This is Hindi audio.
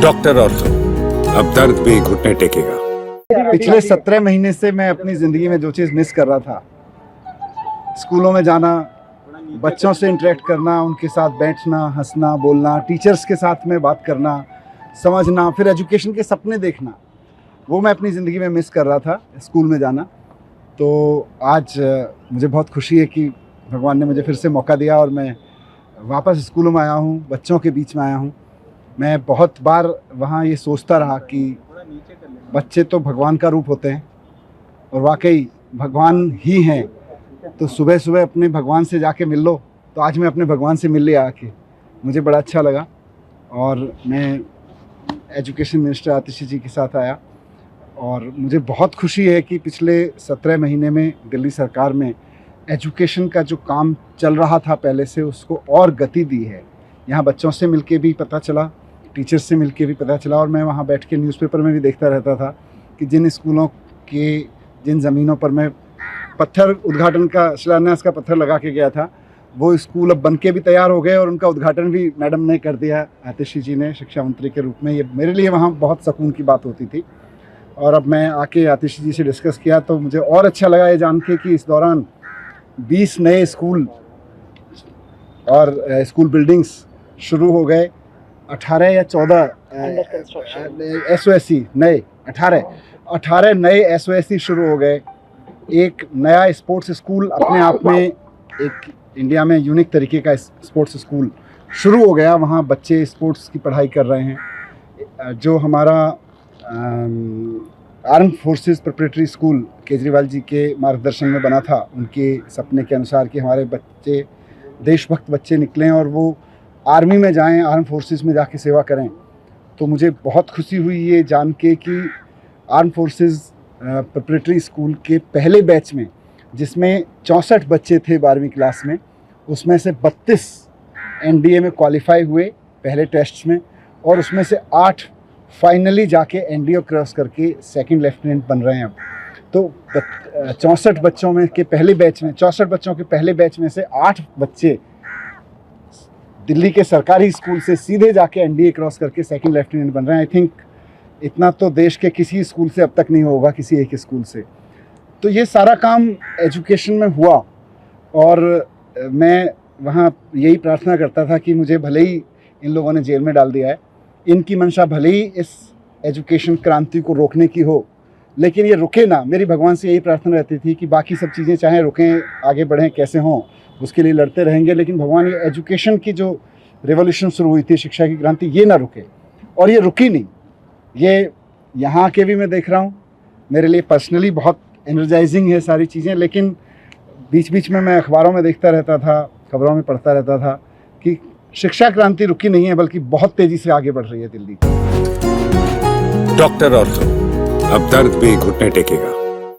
डॉक्टर और तो अब दर्द भी घुटने टेकेगा। पिछले 17 महीने से मैं अपनी ज़िंदगी में जो चीज़ मिस कर रहा था, स्कूलों में जाना, बच्चों से इंटरेक्ट करना, उनके साथ बैठना, हंसना, बोलना, टीचर्स के साथ में बात करना, समझना, फिर एजुकेशन के सपने देखना, वो मैं अपनी ज़िंदगी में मिस कर रहा था, स्कूल में जाना। तो आज मुझे बहुत खुशी है कि भगवान ने मुझे फिर से मौका दिया और मैं वापस स्कूलों में आया हूँ, बच्चों के बीच में आया हूँ। मैं बहुत बार वहाँ ये सोचता रहा कि बच्चे तो भगवान का रूप होते हैं और वाकई भगवान ही हैं, तो सुबह सुबह अपने भगवान से जाके मिल लो। तो आज मैं अपने भगवान से मिल लिया आके, मुझे बड़ा अच्छा लगा। और मैं एजुकेशन मिनिस्टर आतिशी जी के साथ आया और मुझे बहुत खुशी है कि पिछले 17 महीने में दिल्ली सरकार में एजुकेशन का जो काम चल रहा था पहले से, उसको और गति दी है। यहाँ बच्चों से मिलके भी पता चला, टीचर्स से मिलके भी पता चला, और मैं वहाँ बैठ के न्यूज़पेपर में भी देखता रहता था कि जिन स्कूलों के जिन ज़मीनों पर मैं पत्थर उद्घाटन का शिलान्यास का पत्थर लगा के गया था, वो स्कूल अब बन के भी तैयार हो गए और उनका उद्घाटन भी मैडम ने कर दिया, आतिशी जी ने, शिक्षा मंत्री के रूप में। ये मेरे लिए वहाँ बहुत सुकून की बात होती थी। और अब मैं आके आतिशी जी से डिस्कस किया तो मुझे और अच्छा लगा ये जान के कि इस दौरान 20 नए स्कूल और स्कूल बिल्डिंग्स शुरू हो गए। 18 या 14 SOSC नए 18 नए SOSC शुरू हो गए। एक नया स्पोर्ट्स स्कूल अपने आप में एक इंडिया में यूनिक तरीके का स्पोर्ट्स स्कूल शुरू हो गया। वहाँ बच्चे स्पोर्ट्स की पढ़ाई कर रहे हैं। जो हमारा arm forces preparatory school Kejriwal ji के मार्गदर्शन में बना था, उनके सपने के अनुसार कि हमारे बच्चे देशभक्त बच्चे निकलें और वो आर्मी में जाएं, आर्म फोर्सेस में जाके सेवा करें। तो मुझे बहुत खुशी हुई ये जान के कि आर्म फोर्सेस प्रिपरेटरी स्कूल के पहले बैच में, जिसमें 64 बच्चे थे 12वीं क्लास में, उसमें से 32 NDA में क्वालिफाई हुए पहले टेस्ट्स में, और उसमें से 8 फाइनली जाके NDA क्रॉस करके सेकंड लेफ्टिनेंट बन रहे हैं अब। तो 64 बच्चों में के पहले बैच में 64 बच्चों के पहले बैच में से 8 बच्चे दिल्ली के सरकारी स्कूल से सीधे जाके NDA क्रॉस करके सेकंड लेफ्टिनेंट बन रहे हैं। आई थिंक इतना तो देश के किसी स्कूल से अब तक नहीं होगा, किसी एक स्कूल से। तो ये सारा काम एजुकेशन में हुआ और मैं वहाँ यही प्रार्थना करता था कि मुझे भले ही इन लोगों ने जेल में डाल दिया है, इनकी मंशा भले ही इस एजुकेशन क्रांति को रोकने की हो, लेकिन ये रुके ना। मेरी भगवान से यही प्रार्थना रहती थी कि बाकी सब चीज़ें चाहे रुकें, आगे बढ़ें, कैसे हों, उसके लिए लड़ते रहेंगे, लेकिन भगवान ये एजुकेशन की जो रिवॉल्यूशन शुरू हुई थी, शिक्षा की क्रांति, ये ना रुके। और ये रुकी नहीं। ये यहाँ के भी मैं देख रहा हूँ, मेरे लिए पर्सनली बहुत एनर्जाइजिंग है सारी चीज़ें। लेकिन बीच बीच में मैं अखबारों में देखता रहता था, खबरों में पढ़ता रहता था कि शिक्षा क्रांति रुकी नहीं है, बल्कि बहुत तेज़ी से आगे बढ़ रही है दिल्ली। डॉक्टर और तो अब दर्द भी घुटने टेकेगा।